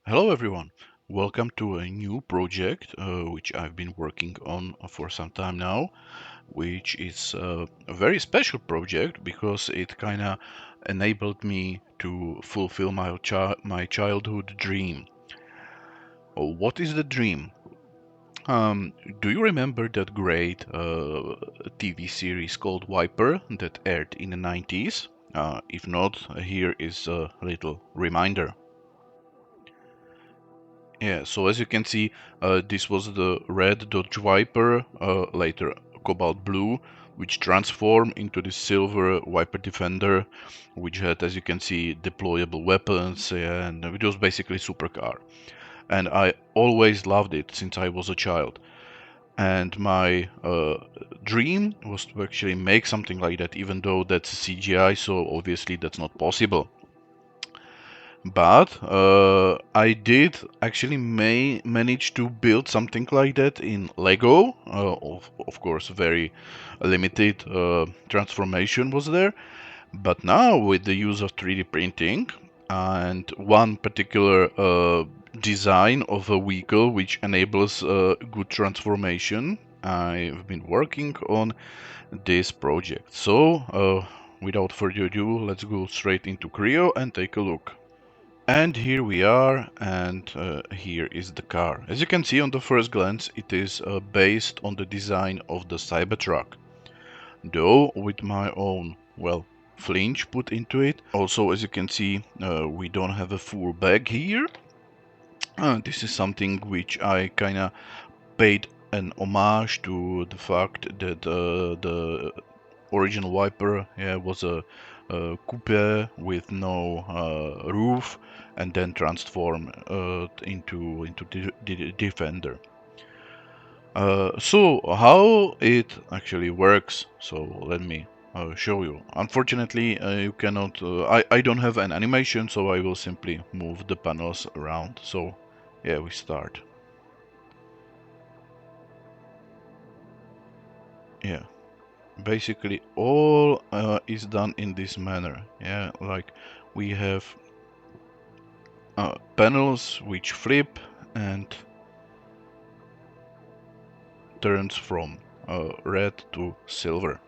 Hello everyone, welcome to a new project which I've been working on for some time now, which is a very special project because it kind of enabled me to fulfill my childhood dream. What is the dream? Um, do you remember that great TV series called Viper that aired in the 90s? If not, here is a little reminder. Yeah, so as you can see, this was the red Dodge Viper, later Cobalt Blue, which transformed into the silver Viper Defender, which had, as you can see, deployable weapons, and it was basically supercar. And I always loved it since I was a child. And my dream was to actually make something like that, even though that's CGI, so obviously that's not possible. But I did actually may manage to build something like that in Lego. Of course, very limited transformation was there. But now with the use of 3D printing and one particular design of a vehicle which enables good transformation, I've been working on this project. So without further ado, let's go straight into Creo and take a look. And here we are, and here is the car. As you can see on the first glance, it is based on the design of the Cybertruck, though with my own, well, flinch put into it. Also, as you can see, we don't have a full bag here. This is something which I kinda paid an homage to the fact that the original Viper, yeah, was a coupe with no roof, and then transform into the Defender. So how it actually works? So let me show you. Unfortunately, you cannot. I don't have an animation, so I will simply move the panels around. So yeah, we start. Yeah. Basically all is done in this manner. Yeah, like we have panels which flip and turns from red to silver.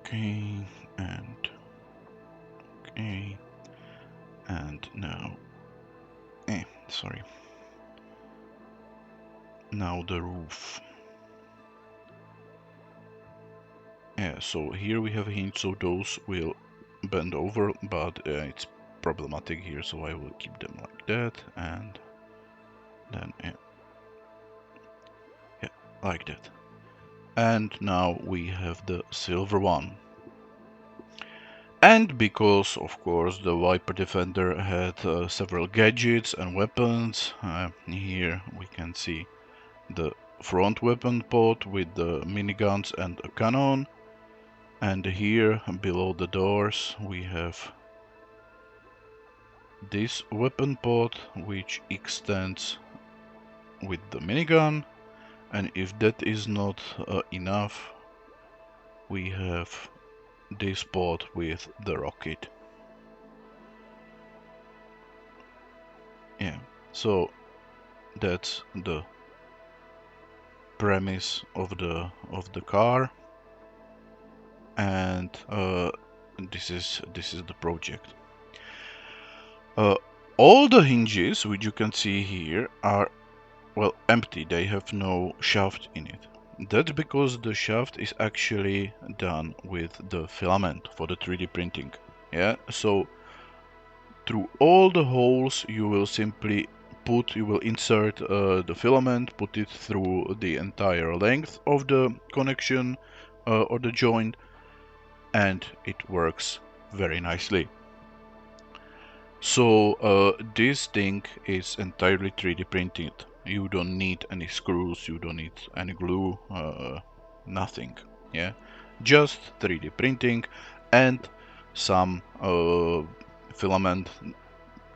Okay, and okay, and now sorry, now the roof. Yeah, so here we have a hint, so those will bend over, but it's problematic here, so I will keep them like that, and then yeah, like that. And now we have the silver one. And because, of course, the Viper Defender had several gadgets and weapons, here we can see the front weapon pod with the miniguns and a cannon. And here, below the doors, we have this weapon pod, which extends with the minigun. And if that is not enough, we have this pod with the rocket. Yeah, so that's the premise of the car, and this is the project. Uh, all the hinges which you can see here are, well, empty. They have no shaft in it. That's because the shaft is actually done with the filament for the 3D printing. Yeah, so through all the holes you will simply you will insert the filament, put it through the entire length of the connection or the joint, and it works very nicely. So this thing is entirely 3D printed. You don't need any screws, you don't need any glue, nothing. Yeah, just 3D printing and some filament.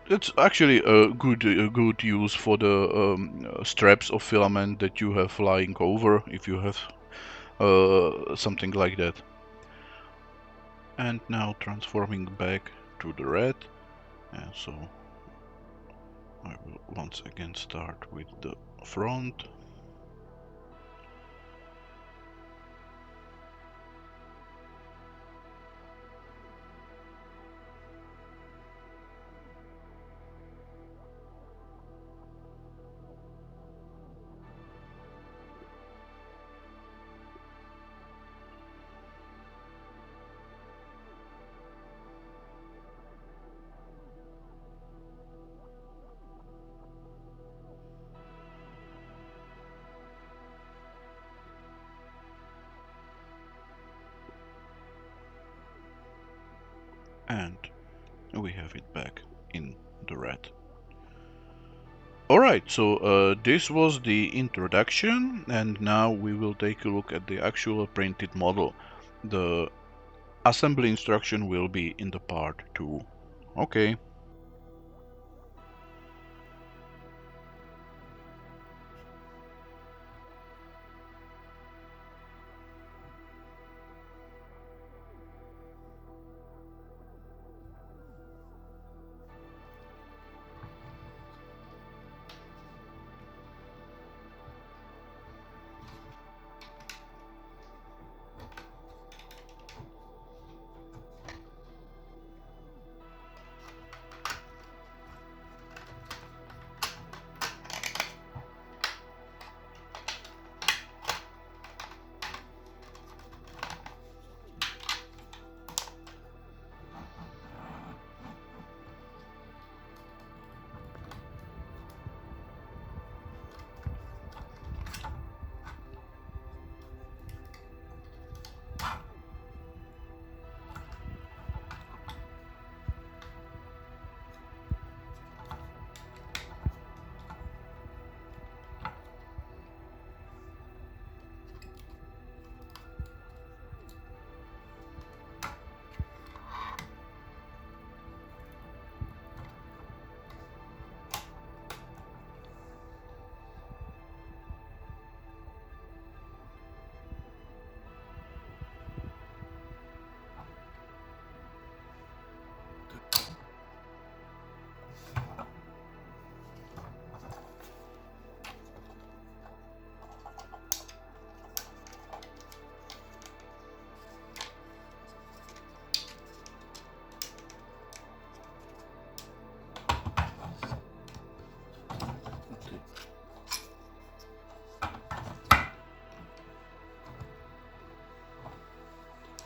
It's actually a good use for the straps of filament that you have flying over, if you have something like that. And now transforming back to the red. And so I will once again start with the front. And we have it back in the red. Alright, so this was the introduction, and now we will take a look at the actual printed model. The assembly instruction will be in the part 2. Okay.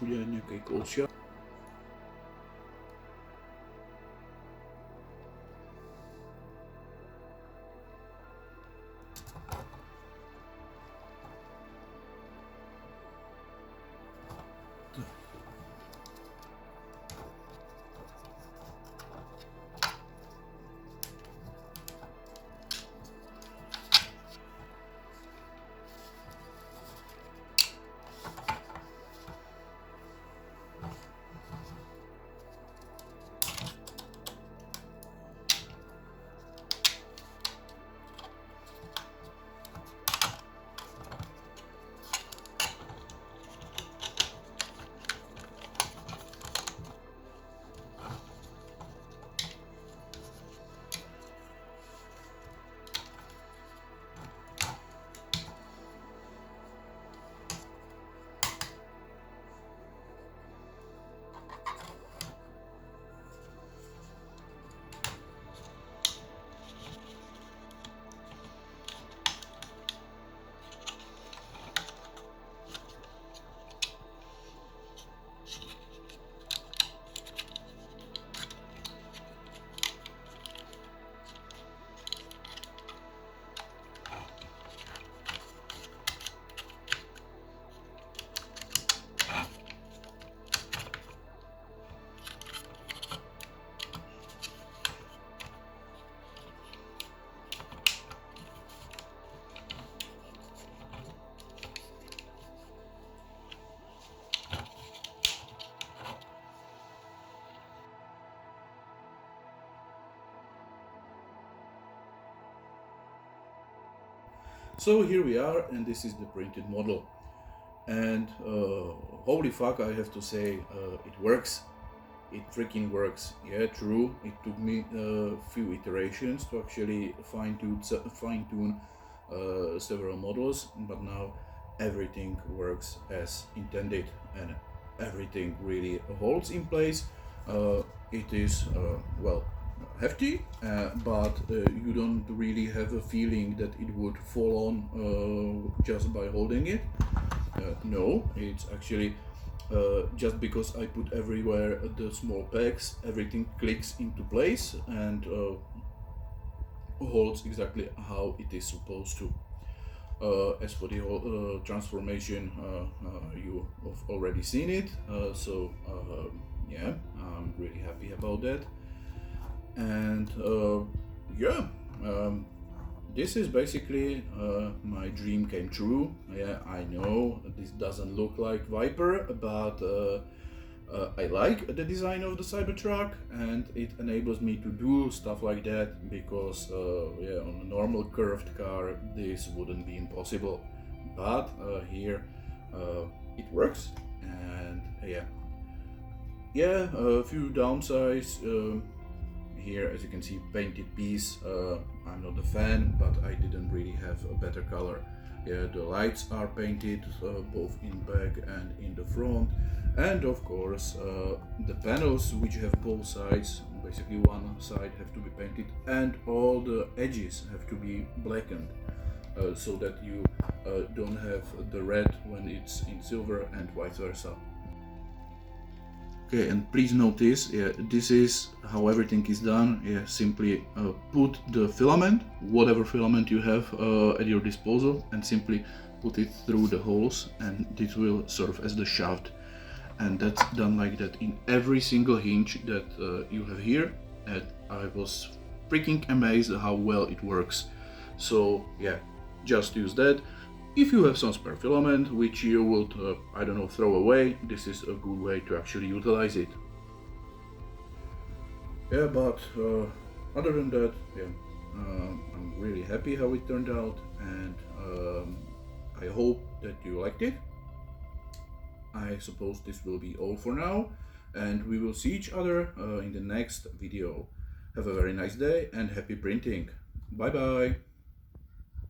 Udělám close shot. So here we are, and this is the printed model. And holy fuck, I have to say, it works. It freaking works. Yeah, true. It took me a few iterations to actually fine tune several models, but now everything works as intended, and everything really holds in place. It is well, hefty, but you don't really have a feeling that it would fall on just by holding it. No, it's actually just because I put everywhere the small pegs, everything clicks into place and holds exactly how it is supposed to. As for the whole transformation, you have already seen it, so yeah, I'm really happy about that. And yeah, um, this is basically my dream came true. Yeah, I know this doesn't look like Viper, but I like the design of the Cybertruck, and it enables me to do stuff like that because, yeah, on a normal curved car, this wouldn't be impossible. But here, it works, and yeah, a few downsides. Here, as you can see, painted piece. I'm not a fan, but I didn't really have a better color. Yeah, the lights are painted both in back and in the front, and of course the panels, which have both sides, basically one side have to be painted, and all the edges have to be blackened, so that you don't have the red when it's in silver and vice versa. Okay, and please notice, yeah, this is how everything is done. Yeah, simply put the filament, whatever filament you have at your disposal, and simply put it through the holes, and this will serve as the shaft. And that's done like that in every single hinge that you have here. And I was freaking amazed at how well it works. So yeah, just use that. If you have some spare filament which you would, I don't know, throw away, this is a good way to actually utilize it. Yeah, but other than that, yeah, I'm really happy how it turned out, and I hope that you liked it. I suppose this will be all for now, and we will see each other in the next video. Have a very nice day and happy printing. Bye bye.